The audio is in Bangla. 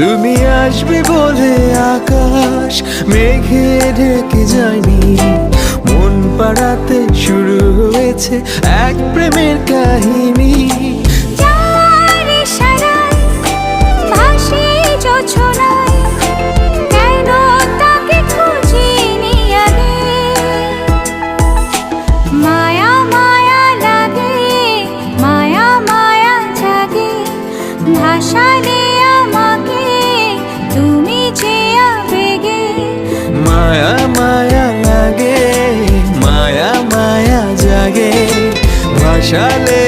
তুমি আসবে বলে আকাশ মেঘে ঢেকে যায়নি, মন পাড়াতে শুরু হয়েছে এক প্রেমের কাহিনী। যার ইশারায় ভাসি জোছনায়, কেন তাকে খুঁজিনি আগে। মায়া মায়া লাগে, মায়া মায়া জাগে, ভাসালে আমাকে তুমি যে আবেগে। মায়া মায়া লাগে, মায়া মায়া জাগে, ভাসালে